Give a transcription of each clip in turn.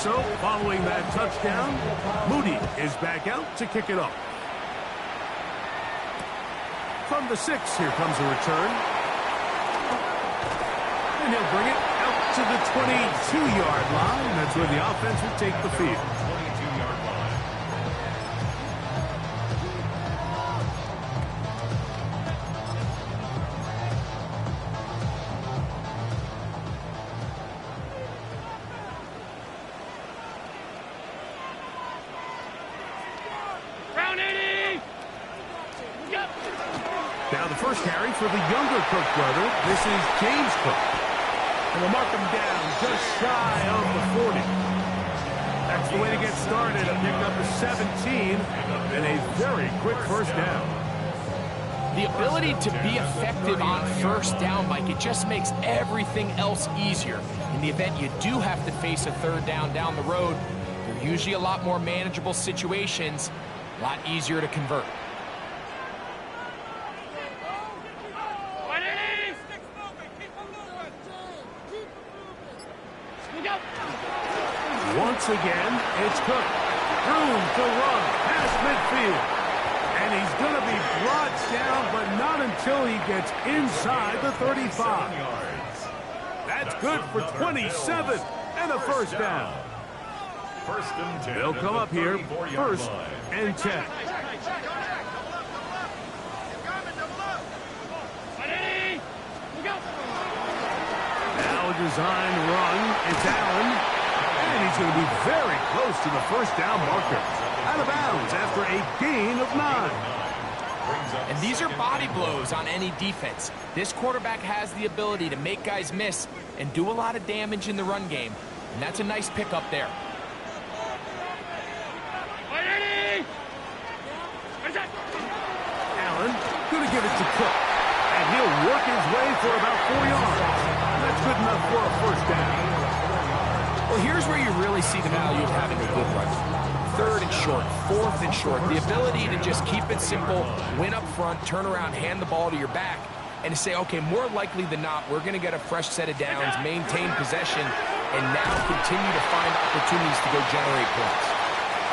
So, following that touchdown, Moody is back out to kick it off. From the 6, here comes a return. And he'll bring it out to the 22-yard line. That's where the offense will take the field. 22-yard line. Now the first carry for the younger Cook brother. This is James Cook. And they'll mark him down just shy of the 40. That's the way to get started. A pickup of 17 and a very quick first down. The ability to be effective on first down, Mike, it just makes everything else easier. In the event you do have to face a third down the road, they're usually a lot more manageable situations, a lot easier to convert. Once again, it's Cook. Room to run past midfield. And he's going to be brought down, but not until he gets inside the 35. That's good for 27 and a first down. First and 10. They'll come up here, first and 10. Now a design run. It's Allen. And he's going to be very close to the first down marker. Out of bounds after a gain of 9. And these are body blows on any defense. This quarterback has the ability to make guys miss and do a lot of damage in the run game. And that's a nice pickup there. Allen going to give it to Cook. And he'll work his way for about 4 yards. That's good enough for a first down. Well, here's where you really see the value of having a good run. Third and short, fourth and short. The ability to just keep it simple, win up front, turn around, hand the ball to your back, and to say, okay, more likely than not, we're going to get a fresh set of downs, maintain possession, and now continue to find opportunities to go generate points.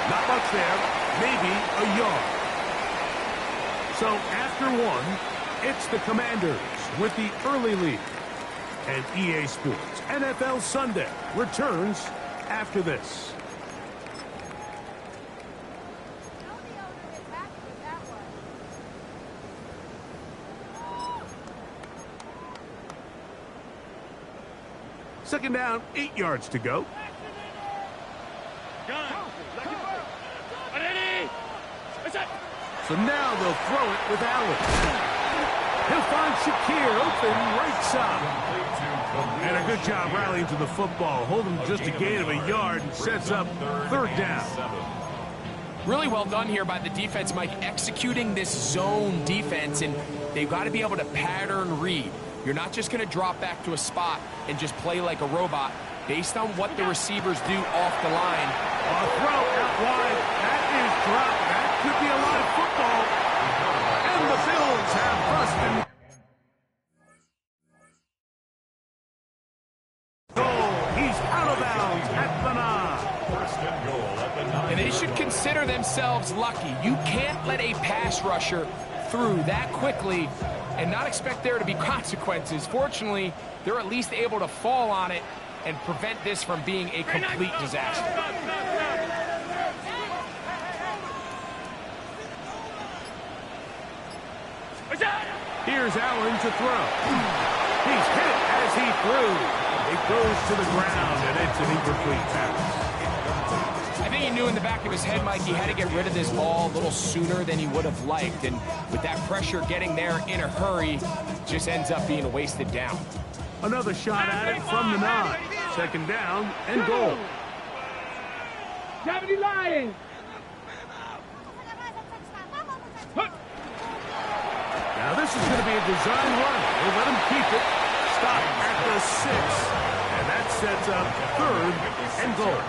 Not much there, maybe a yard. So after 1, it's the Commanders with the early lead. And EA Sports NFL Sunday returns after this. Second down, 8 yards to go. So now they'll throw it with Allen. He'll find Shakir open right side. And a good job rallying to the football. Holding just a gain of a yard and sets up third down. Really well done here by the defense, Mike, executing this zone defense, and they've got to be able to pattern read. You're not just going to drop back to a spot and just play like a robot. Based on what the receivers do off the line. A throw out wide. That is dropped. That could be a lot of football. And the Bills have busted. And they should consider themselves lucky. You can't let a pass rusher through that quickly and not expect there to be consequences. Fortunately, they're at least able to fall on it and prevent this from being a complete disaster. Here's Allen to throw. He's hit as he threw. It goes to the ground, and it's an incomplete pass. I think he knew in the back of his head, Mike, he had to get rid of this ball a little sooner than he would have liked. And with that pressure getting there in a hurry, just ends up being a wasted down. Another shot at it from the 9. Second down and goal. Germany Lions. Now this is going to be a design run. We'll let him keep it. Stop at the 6. And that sets up third and goal.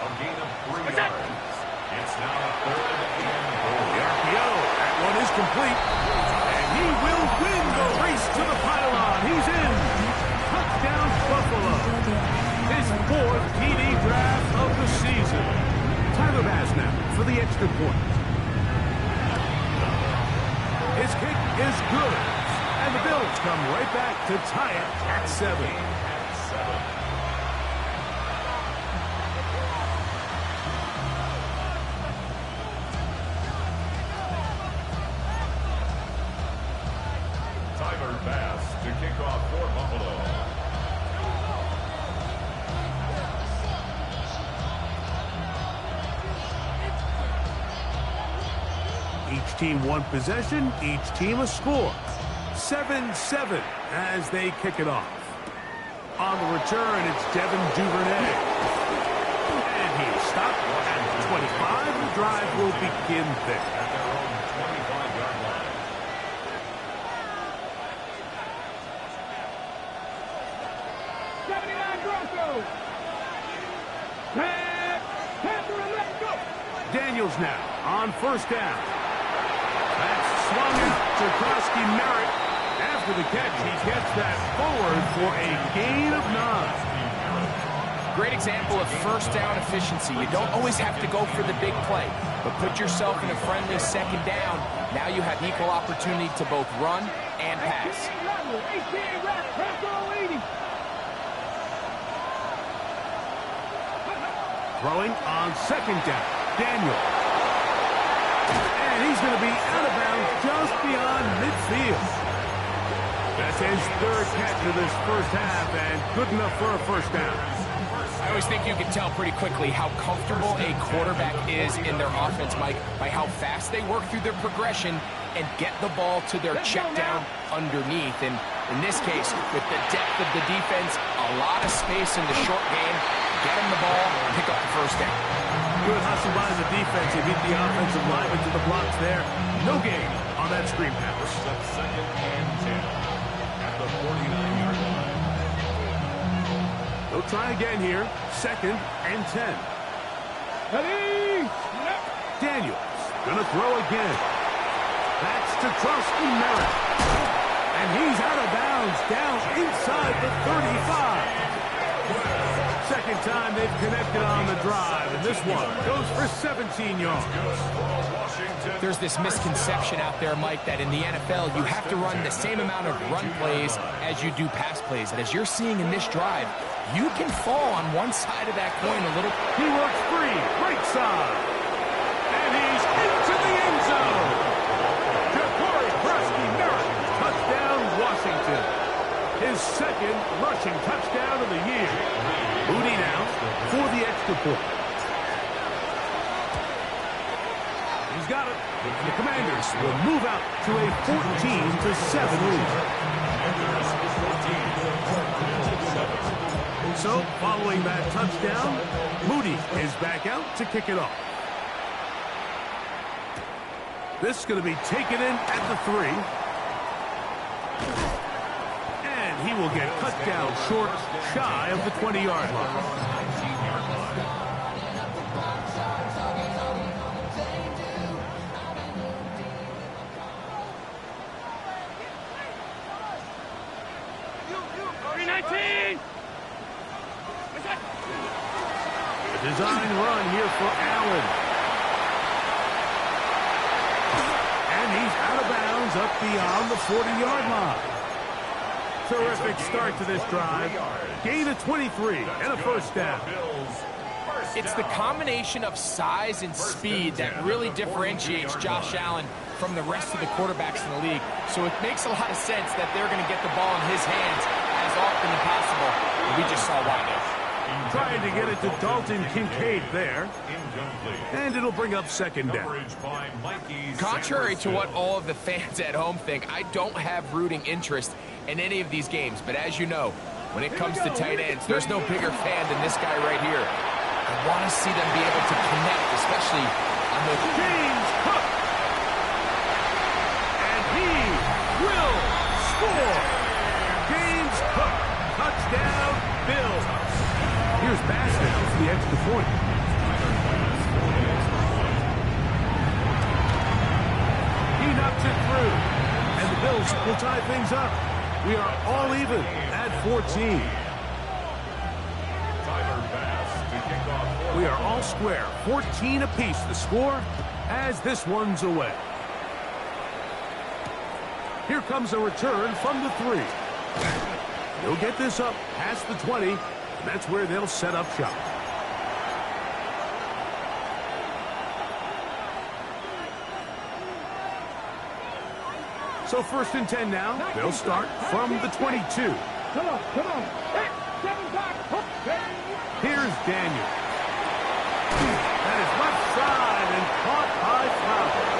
A gain of 3 yards. It's now third and goal. The RPO. That one is complete. And he will win the race to the pylon. He's in. Touchdown Buffalo. His 4th TD grab yards come right back to tie it at 7. Tyler Bass to kick off for Buffalo. Each team one possession, each team a score. 7-7 as they kick it off. On the return, it's Devin Duvernay. And he's stopped at the 25. The drive will begin there. At their own 25-yard line. Daniels now on first down. That's swung out to Krosky Merritt. After the catch, he gets that forward for a gain of 9. Great example of first down efficiency. You don't always have to go for the big play, but put yourself in a friendly second down. Now you have equal opportunity to both run and pass. Throwing on second down. Daniel. And he's going to be out of bounds just beyond midfield. That's his third catch of this first half, and good enough for a first down. I always think you can tell pretty quickly how comfortable a quarterback is in their offense, Mike, by how fast they work through their progression and get the ball to their check down underneath. And in this case, with the depth of the defense, a lot of space in the short game, get them the ball, pick up the first down. Good hustle by the defense. He beat the offensive lineman to the blocks there. No gain on that screen pass. Second and 10 at the 49-yard line. They'll try again here. Second and 10. Daniels gonna throw again. That's to Krosky Merritt. And he's out of bounds down inside the 35. Second time they've connected on the drive, and this one goes for 17 yards. There's this misconception out there, Mike, that in the NFL you have to run the same amount of run plays as you do pass plays. And as you're seeing in this drive, you can fall on one side of that coin a little. He works free, right side. And he's into the end zone. Ja'Cory Krosky Merritt, touchdown Washington. His second rushing touchdown of the year. Moody now for the extra point. He's got it. The Commanders will move out to a 14-7 lead. So, following that touchdown, Moody is back out to kick it off. This is going to be taken in at the 3. And he will get cut down short, shy of the 20-yard line. Design run here for Allen. And he's out of bounds up beyond the 40-yard line. Terrific start to this drive. Gain of 23 and a first down. It's the combination of size and speed that really differentiates Josh Allen from the rest of the quarterbacks in the league. So it makes a lot of sense that they're going to get the ball in his hands as often as possible. And we just saw why there. Trying to get it to Dalton Kincaid there. And it'll bring up second down. Contrary to what all of the fans at home think, I don't have rooting interest in any of these games. But as you know, when it comes to tight ends, there's no bigger fan than this guy right here. I want to see them be able to connect, especially on the James Cook. And he will score. James Cook. Touchdown, Bills. Here's Bass now for the extra point. He knocks it through. And the Bills will tie things up. We are all even at 14. We are all square. 14 apiece the score as this one's away. Here comes a return from the 3. He'll get this up past the 20, and that's where they'll set up shop. So 1st and 10 now. They'll start from the 22. Come on. Hey, 7 back. Here's Daniel. That is left side and caught by Flowers.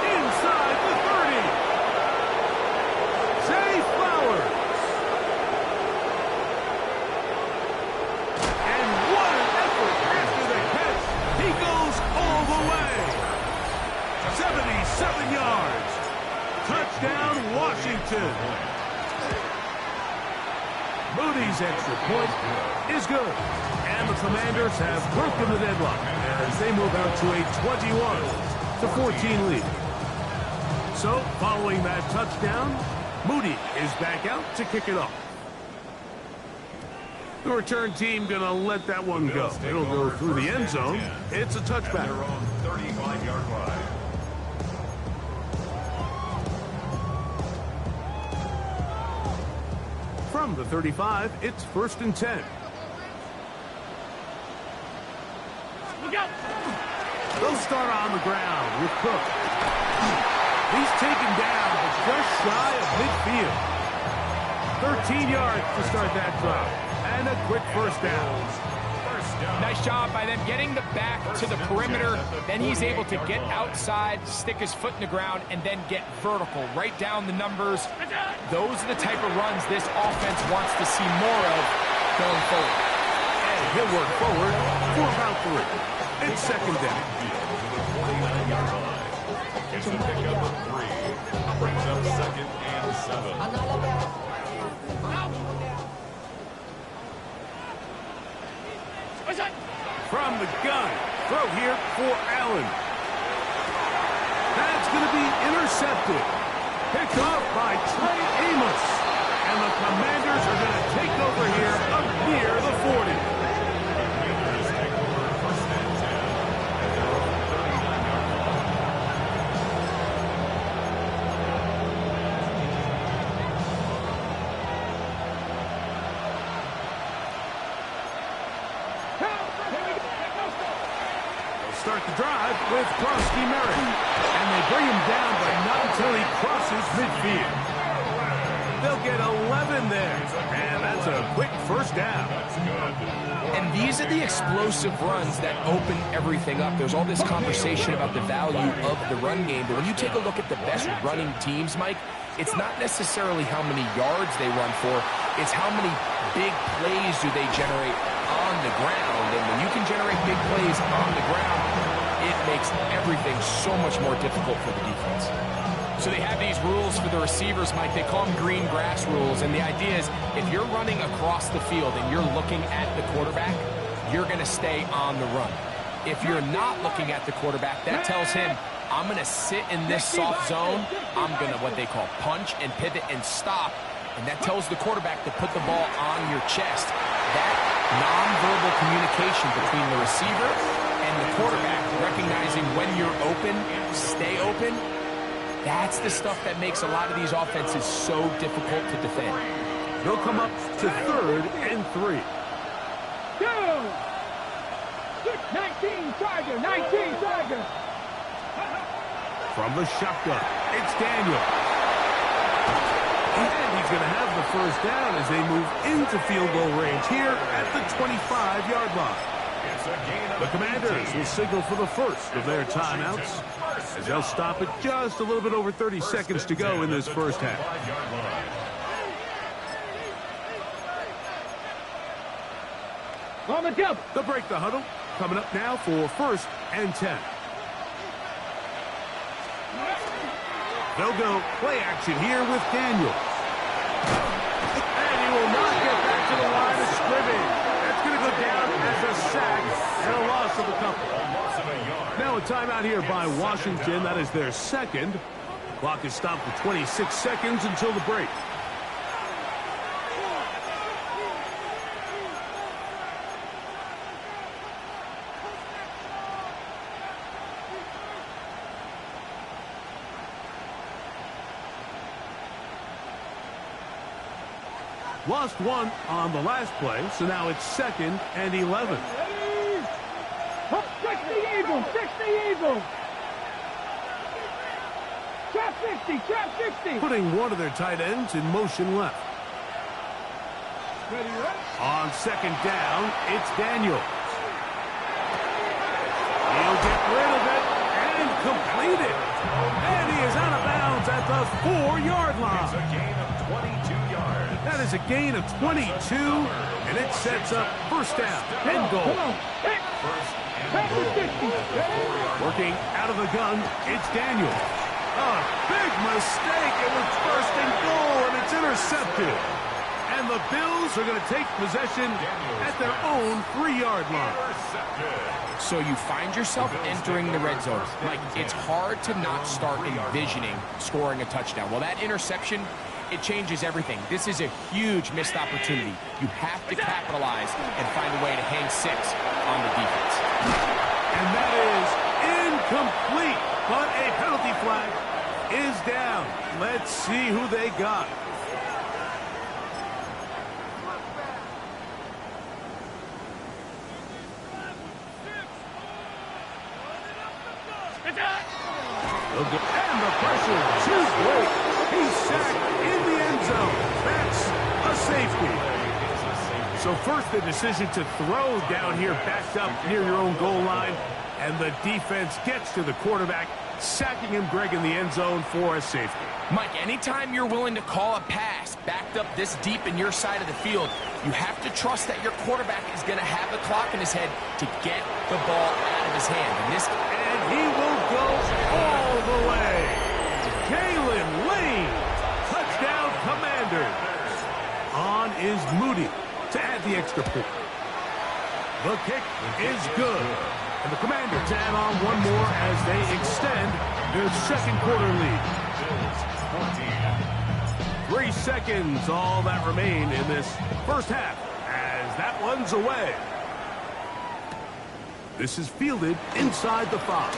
Inside the 30. Zay Flowers. And what an effort after the catch. He goes all the way. 77 yards. Touchdown, Washington. Moody's extra point is good. And the Commanders have broken the deadlock as they move out to a 21-14 lead. So, following that touchdown, Moody is back out to kick it off. The return team going to let that one go. It'll go through the end zone. It's a touchback. 35-yard line. From the 35, it's 1st and 10. Look out. They'll start on the ground with Cook. He's taken down, but just shy of midfield. 13 yards to start that drive. And a quick first down. Nice job by them getting the back to the perimeter. Then he's able to get outside, stick his foot in the ground, and then get vertical. Right down the numbers. Those are the type of runs this offense wants to see more of going forward. And he'll work forward for about 3. It's 2nd down. It's a pickup of 3. Brings up 2nd and 7. From the gun, throw here for Allen. That's going to be intercepted. Picked off by Trey Amos. And the Commanders are going to take over here up near the 40. Take over 1st and 10 at their own 39-yard line. Start the drive with Krosky Merritt. And they bring him down, but not until he crosses midfield. They'll get 11 there. And that's a quick first down. And these are the explosive runs that open everything up. There's all this conversation about the value of the run game, but when you take a look at the best running teams, Mike, it's not necessarily how many yards they run for, it's how many big plays do they generate on the ground. And when you can generate big plays on the ground, it makes everything so much more difficult for the defense. So they have these rules for the receivers, Mike. They call them green grass rules. And the idea is if you're running across the field and you're looking at the quarterback, you're going to stay on the run. If you're not looking at the quarterback, that tells him, I'm going to sit in this soft zone. I'm going to what they call punch and pivot and stop. And that tells the quarterback to put the ball on your chest. That nonverbal communication between the receiver and the quarterback, recognizing when you're open, stay open, that's the stuff that makes a lot of these offenses so difficult to defend. They'll come up to 3rd and 3. Go! 19 Tiger. From the shotgun, it's Daniel. And he's going to have the first down as they move into field goal range here at the 25-yard line. The Commanders will signal for the first of their timeouts as they'll stop at just a little bit over 30 seconds to go in this first half. On the jump. They'll break the huddle. Coming up now for 1st and 10. They'll go play action here with Daniel. And he will not get back to the line of scrimmage. That's going to go down as a sack and a loss of a couple. Now a timeout here by Washington. That is their 2nd. Clock is stopped for 26 seconds until the break. Lost one on the last play, so now it's 2nd and 11. Ready? Up, 60 Eagles, 60 Eagles. Trap 60, trap 60. Putting one of their tight ends in motion left. Ready, ready? On 2nd down, it's Daniels. He'll get rid of it and complete it. And he is out of bounds at the 4-yard It's line. a gain of 22 yards. That is a gain of 22, and it sets up 1st down and Come goal. on, hit. First and Trap goal. 60. Ready? Working out of the gun, it's Daniels. A big mistake. It was 1st and goal, and it's intercepted. And the Bills are going to take possession at their own 3-yard line. Intercepted. So you find yourself entering the red zone. Like, it's hard to not start envisioning scoring a touchdown. Well, that interception, it changes everything. This is a huge missed opportunity. You have to capitalize and find a way to hang 6 on the defense. And that is incomplete, but a penalty flag is down. Let's see who they got. And the pressure too great. He's sacked in the end zone. That's a safety. So first the decision to throw down here backed up near your own goal line. And the defense gets to the quarterback, sacking him, Greg, in the end zone for a safety. Mike, anytime you're willing to call a pass backed up this deep in your side of the field, you have to trust that your quarterback is going to have the clock in his head to get the ball out of his hand. And he will go all the way. Jalen Lane, touchdown Commanders. On is Moody to add the extra point. The kick is good. And the Commanders add on one more as they extend their 2nd quarter lead. 3 seconds, all that remain in this 1st half as that one's away. This is fielded inside the 5.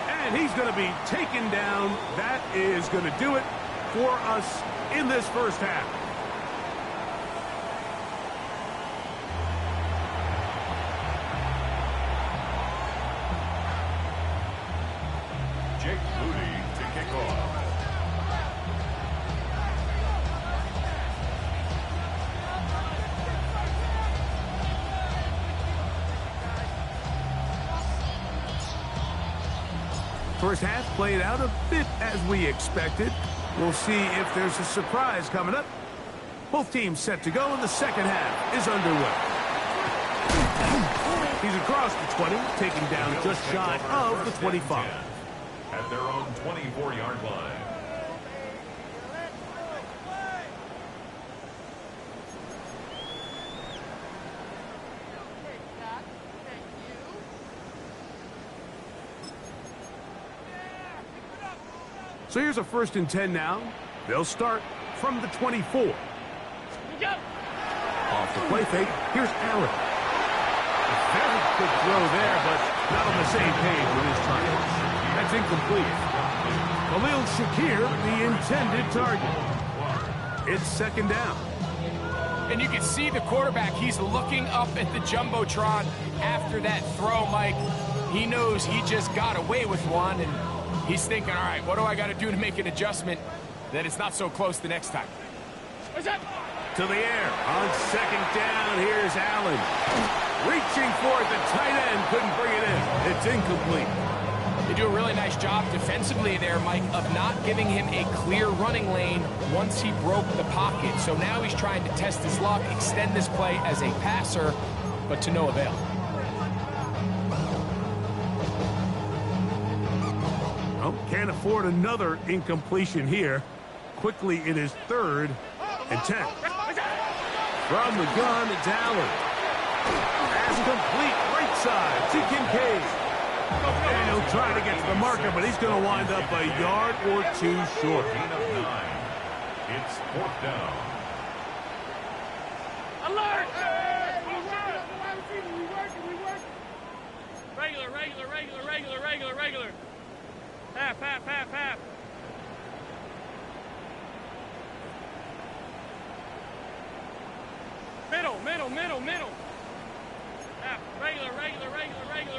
And he's going to be taken down. That is going to do it for us in this 1st half. Jake Moody to kick off. First half played out a bit as we expected. We'll see if there's a surprise coming up. Both teams set to go, and the 2nd half is underway. He's across the 20, taking down just shy of the 25. At their own 24-yard line. So here's a 1st and 10 now. They'll start from the 24. Off the play fake, here's Allen. A very good throw there, but not on the same page with his target. That's incomplete. Khalil Shakir, the intended target. It's 2nd down. And you can see the quarterback, he's looking up at the Jumbotron after that throw, Mike. He knows he just got away with one, and he's thinking, all right, what do I got to do to make an adjustment that it's not so close the next time? What's up? To the air. On 2nd down, here's Allen. Reaching for it, the tight end couldn't bring it in. It's incomplete. They do a really nice job defensively there, Mike, of not giving him a clear running lane once he broke the pocket. So now he's trying to test his luck, extend this play as a passer, but to no avail. Oh, can't afford another incompletion here. Quickly, it is 3rd and 10. From the gun, it's Allen. Pass complete, right side to Kincaid. And he'll try to get to the marker, but he's going to wind up a yard or 2 short. Gain of 9. It's 4th down. Alert! We working. Regular. Half. Middle.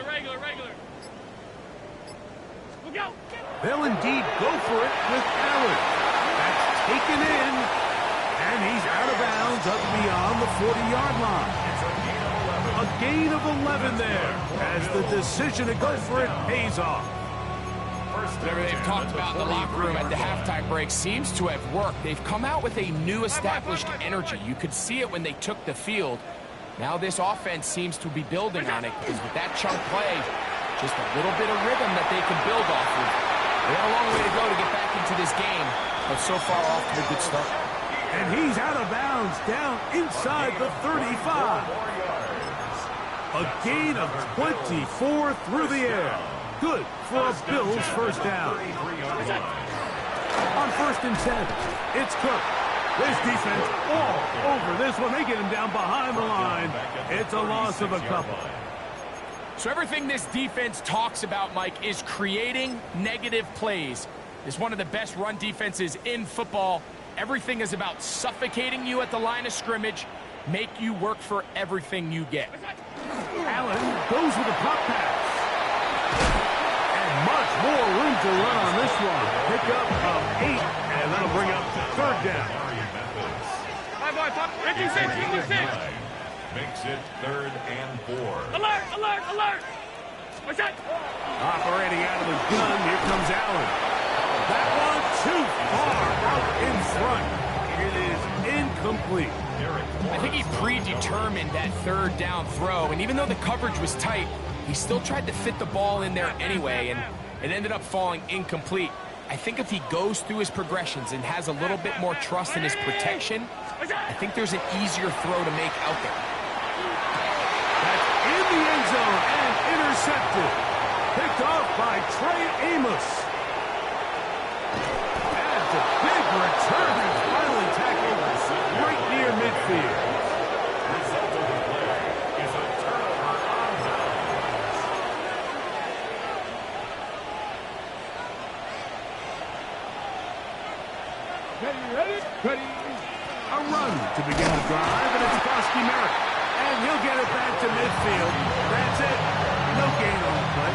Regular. We'll go. They'll indeed go for it with Allen. That's taken in, and he's out of bounds up beyond the 40-yard line. A gain of 11 there, as the decision to go for it pays off. Whatever they've talked about in the locker room at the halftime break seems to have worked. They've come out with a new established energy. You could see it when they took the field. Now this offense seems to be building on it, because with that chunk play, just a little bit of rhythm that they can build off of. They got a long way to go to get back into this game, but so far off to a good start. And he's out of bounds down inside the 35. A gain of 24 through the air. Good for a Bills first down. On 1st and 10, it's Cook. This defense all over this one. They get him down behind the line. It's a loss of a couple. So everything this defense talks about, Mike, is creating negative plays. It's one of the best run defenses in football. Everything is about suffocating you at the line of scrimmage, make you work for everything you get. Allen goes with a pop pass. And much more room to run on this one. Pick up of 8, and that'll bring up 3rd down. Pop. 56. Makes it 3rd and 4. Alert. What's that? Operating out of the gun, here comes Allen. That one too far out in front. It is incomplete. I think he predetermined that 3rd down throw, and even though the coverage was tight, he still tried to fit the ball in there anyway, and it ended up falling incomplete. I think if he goes through his progressions and has a little bit more trust in his protection, I think there's an easier throw to make out there. That's in the end zone and intercepted. Picked off by Trey Amos. That's a big return and finally tackled right near midfield. Result of the play is a turnover on downs. Ready. A run to begin the drive, and it's Krusty Merritt. And he'll get it back to midfield. That's it. No gain on the play.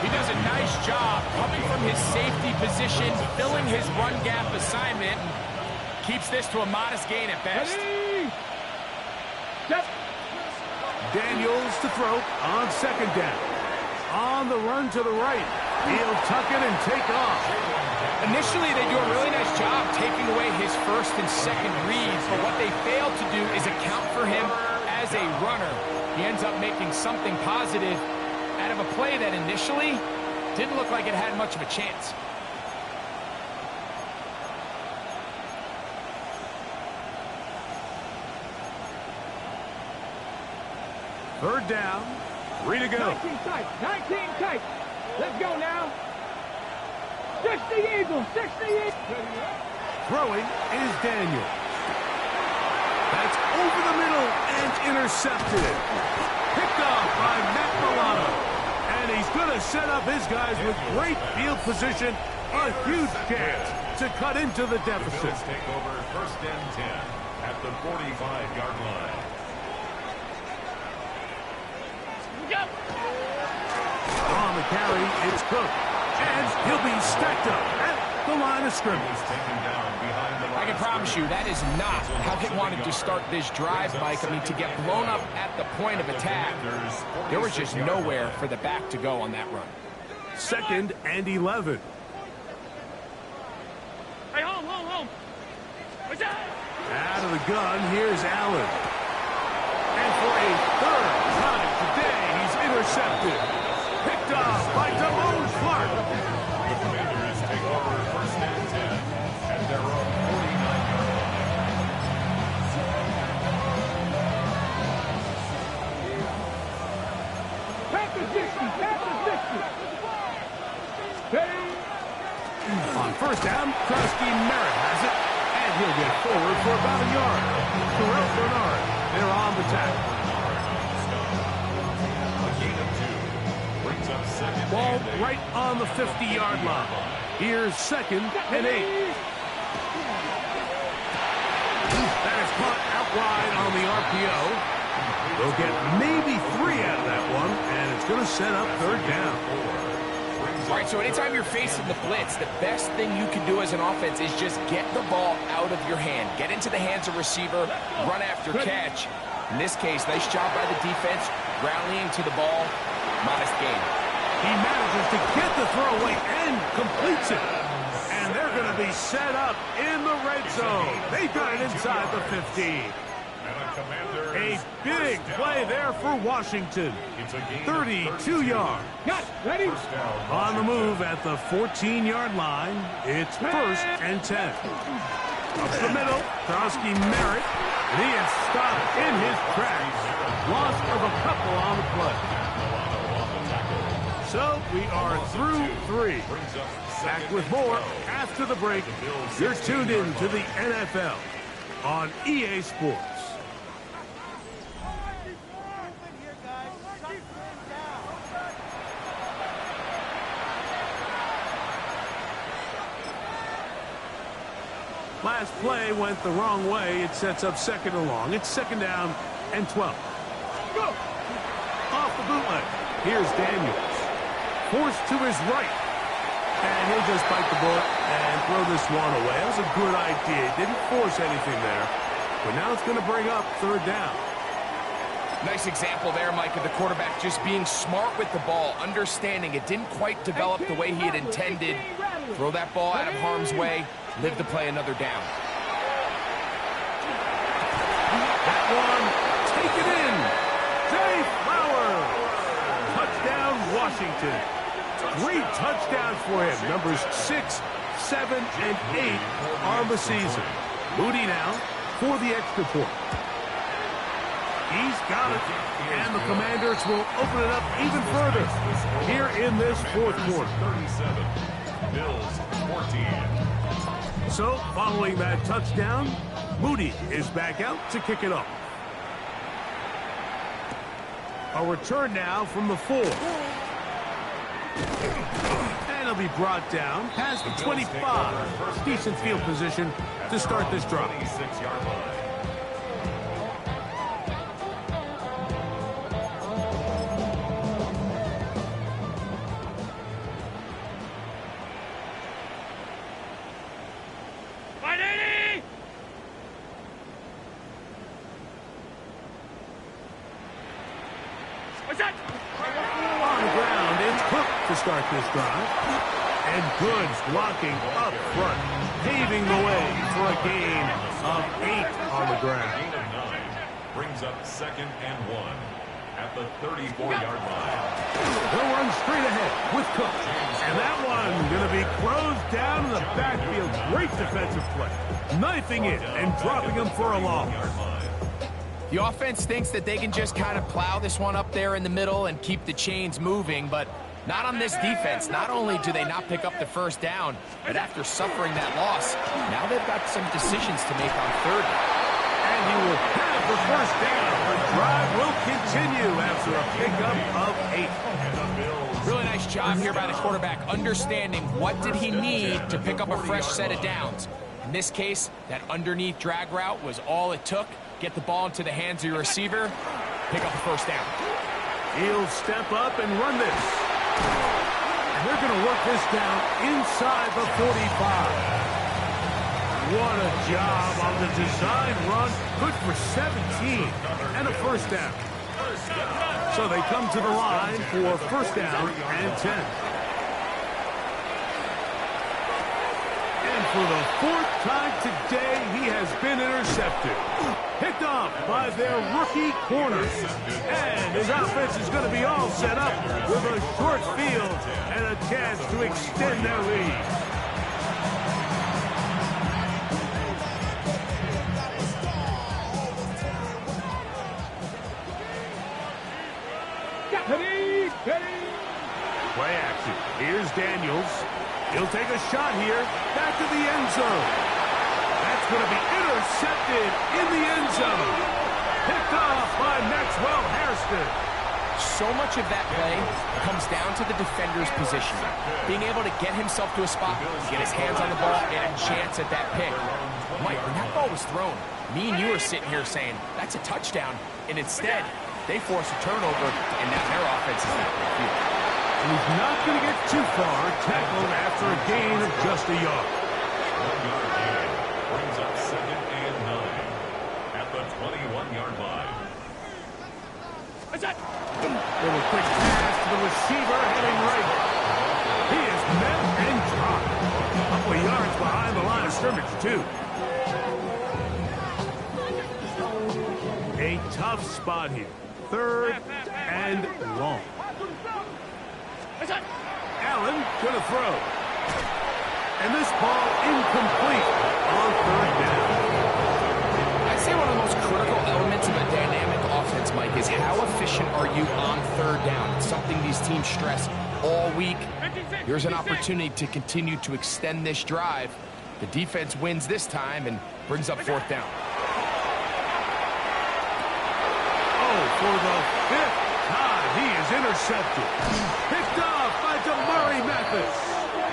He does a nice job coming from his safety position, filling his run gap assignment, and keeps this to a modest gain at best. Daniels to throw on 2nd down. On the run to the right. He'll tuck it and take off. Initially, they do a really nice job taking away his 1st and 2nd reads, but what they fail to do is account for him as a runner. He ends up making something positive out of a play that initially didn't look like it had much of a chance. Third down. 3 to go. 19 tight. Let's go now. 60 Eagles. Throwing is Daniel. That's over the middle and intercepted. Picked off by Matt Milano. And he's going to set up his guys with great field position. A huge chance to cut into the deficit. The Bills take over 1st and 10 at the 45-yard line. On the carry, it's Cook. And he'll be stacked up at the line of scrimmage. I can promise you that is not how they wanted to start this drive, Mike. I mean, to get blown up at the point of attack, there was just nowhere for the back to go on that run. 2nd and 11. Hey, home. What's that? Out of the gun, here's Allen. And for a 3rd time today, he's intercepted. Picked off by Damone Clark. The Commanders take over 1st and 10 at their own 49-yard line. Panther 60. On 1st down, Krusty Merritt has it. And he'll get forward for about a yard. Terrell Bernard, they're on the tackle. Ball right on the 50-yard line. Here's 2nd and 8. That is caught out wide on the arc RPO. They'll get maybe 3 out of that one, and it's going to set up third down. All right, so anytime you're facing the blitz, the best thing you can do as an offense is just get the ball out of your hand. Get into the hands of receiver, run after catch. In this case, nice job by the defense, rallying to the ball. Modest gain. He manages to get the throw away and completes it. And they're going to be set up in the red zone. They got it inside the 15. A big play there for Washington. 32 yards. Got ready. On the move at the 14-yard line. It's 1st and 10. Up the middle, Krosky Merritt. And he is stopped in his tracks. Loss of a couple on the play. So we are through 3. Back with more after the break. You're tuned in to the NFL on EA Sports. Last play went the wrong way. It sets up 2nd and long. It's 2nd down and 12. Go! Off the bootleg. Here's Daniels. Forced to his right. And he'll just bite the bullet and throw this one away. That was a good idea. Didn't force anything there. But now it's going to bring up 3rd down. Nice example there, Mike, of the quarterback just being smart with the ball, understanding it didn't quite develop the way he had intended. Throw that ball out of harm's way. Live to play another down. That one, take it in. Zay Flowers. Touchdown, Washington. 3 touchdowns for him. Numbers 6, 7, and 8 on the season. Moody now for the extra point. He's got it. And the Commanders will open it up even further here in this 4th quarter. 37. Bills 14. So, following that touchdown, Moody is back out to kick it off. A return now from the 4. And he'll be brought down past the 25. Decent field position to start this drive. 26-yard line. Start this drive. And good blocking up front, paving the way for a gain of 8 on the ground. Gain of 9 brings up 2nd and 1 at the 34-yard line. They'll run straight ahead with Cook. And that one going to be closed down in the backfield. Great defensive play. Knifing it and dropping him for a loss. The offense thinks that they can just kind of plow this one up there in the middle and keep the chains moving, but not on this defense. Not only do they not pick up the 1st down, but after suffering that loss, now they've got some decisions to make on 3rd. And he will have the 1st down. The drive will continue after a pickup of 8. Really nice job here by the quarterback, understanding what did he need to pick up a fresh set of downs. In this case, that underneath drag route was all it took. Get the ball into the hands of your receiver, pick up the 1st down. He'll step up and run this. And they're going to work this down inside the 45. What a job on the design run. Good for 17 and a 1st down. So they come to the line for 1st down and 10. And for the 4th time today, he has been intercepted. Picked off by their rookie corner. And his offense is going to be all set up with a short field and a chance to extend their lead. Play action. Here's Daniels. He'll take a shot here. Back to the end zone. That's going to be intercepted in the end zone. Picked off by Maxwell Hairston. So much of that play comes down to the defender's position. Being able to get himself to a spot, get his hands on the ball, and a chance at that pick. Mike, when that ball was thrown, me and you are sitting here saying, that's a touchdown. And instead, they force a turnover, and now their offense is not going to field. He's not going to get too far, tackled after a gain of just a yard. 1-yard gain brings up 2nd and 9 at the 21-yard line. Little quick pass to the receiver heading right. He is met and dropped. A couple of yards behind the line of scrimmage, too. A tough spot here. 3rd and long. Allen going to throw. And this ball incomplete on 3rd down. I'd say one of the most critical elements of a dynamic offense, Mike, is how efficient are you on 3rd down? It's something these teams stress all week. Here's an opportunity to continue to extend this drive. The defense wins this time and brings up 4th down. Oh, for the 5th time, he is intercepted. Picked off by Damari Mathis.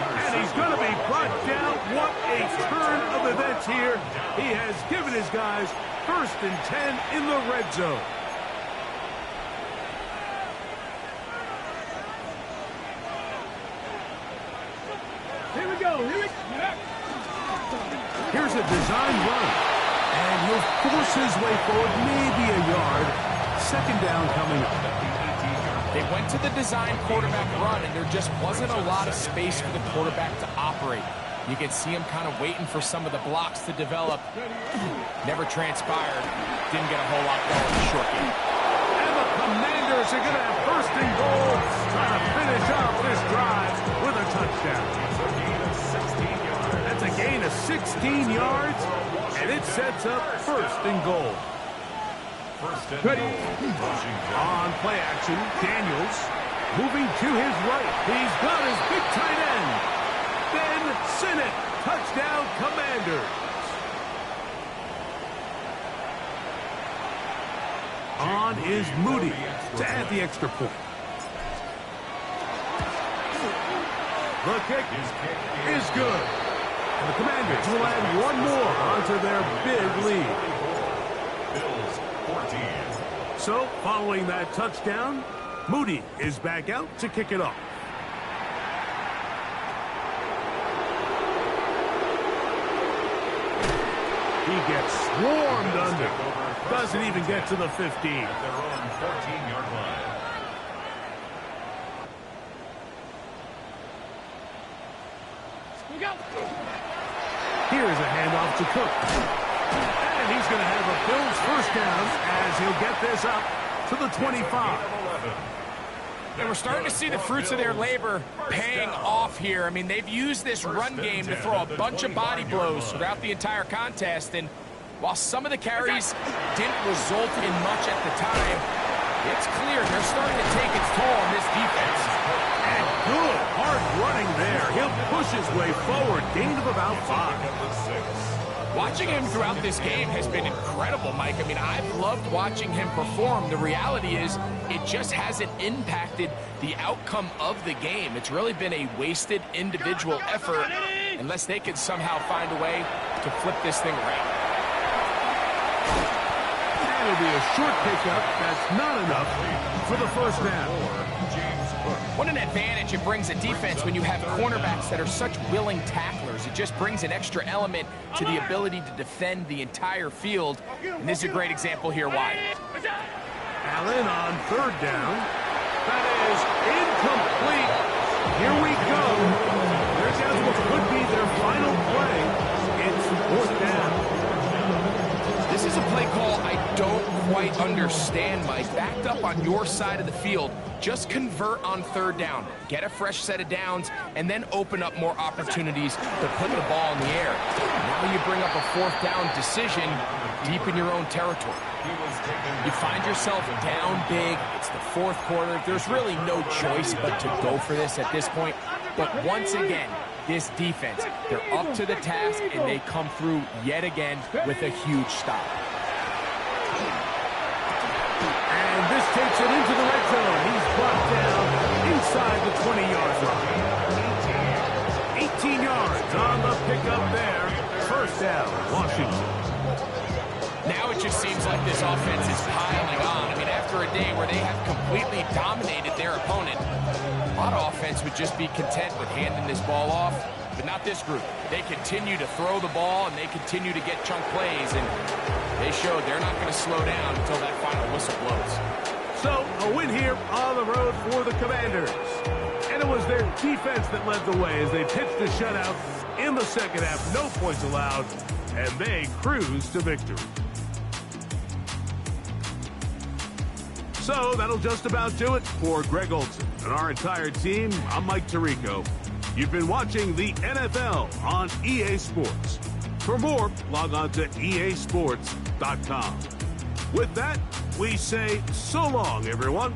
And he's going to be brought down. What a turn of events here. He has given his guys 1st and 10 in the red zone. Here we go. Here's a design run. And he'll force his way forward, maybe a yard. 2nd down coming up. They went to the design quarterback run, and there just wasn't a lot of space for the quarterback to operate. You can see him kind of waiting for some of the blocks to develop. Never transpired. Didn't get a whole lot going in the short game. And the Commanders are going to have 1st and goal, trying to finish off this drive with a touchdown. That's a gain of 16 yards, and it sets up 1st and goal. 1st and goal. On play action, Daniels moving to his right. He's got his big tight end. Ben Sinnott, touchdown Commanders. On is Moody to add the extra point. The kick is good. And the Commanders will add one more onto their big lead. Bills 14. So, following that touchdown, Moody is back out to kick it off. He gets swarmed under. Doesn't even get to the 15. At their own 14-yard line. Here's a handoff to Cook. And he's going to have a Bills 1st down as he'll get this up to the 25. And we're starting to see the fruits of their labor paying off here. I mean, they've used this run game to throw a bunch of body blows throughout the entire contest. And while some of the carries didn't result in much at the time, it's clear they're starting to take its toll on this defense. And good hard running there. He'll push his way forward. Gain of about 5. Watching him throughout this game has been incredible, Mike. I mean, I've loved watching him perform. The reality is it just hasn't impacted the outcome of the game. It's really been a wasted individual effort unless they can somehow find a way to flip this thing around. That'll be a short pickup. That's not enough for the 1st down. What an advantage it brings a defense when you have cornerbacks that are such willing tacklers. It just brings an extra element to the ability to defend the entire field. And this is a great example here why. Allen on 3rd down. That is incomplete. Here we go. There's what could be their final play. It's 4th down. This is a play call I don't quite understand, Mike. Backed up on your side of the field, just convert on 3rd down. Get a fresh set of downs, and then open up more opportunities to put the ball in the air. Now you bring up a 4th down decision deep in your own territory. You find yourself down big. It's the 4th quarter. There's really no choice but to go for this at this point. But once again, this defense, they're up to the task, and they come through yet again with a huge stop. And this takes it into the red zone. inside the 20-yard line. 18 yards on the pickup there. First down, Washington. Now it just seems like this offense is piling on. I mean, after a day where they have completely dominated their opponent, a lot of offense would just be content with handing this ball off, but not this group. They continue to throw the ball, and they continue to get chunk plays, and they showed they're not going to slow down until that final whistle blows. So, a win here on the road for the Commanders. And it was their defense that led the way as they pitched a shutout in the second half. No points allowed, and they cruised to victory. So that'll just about do it for Greg Olsen and our entire team. I'm Mike Tirico. You've been watching the NFL on EA Sports. For more, log on to easports.com. With that, we say so long, everyone.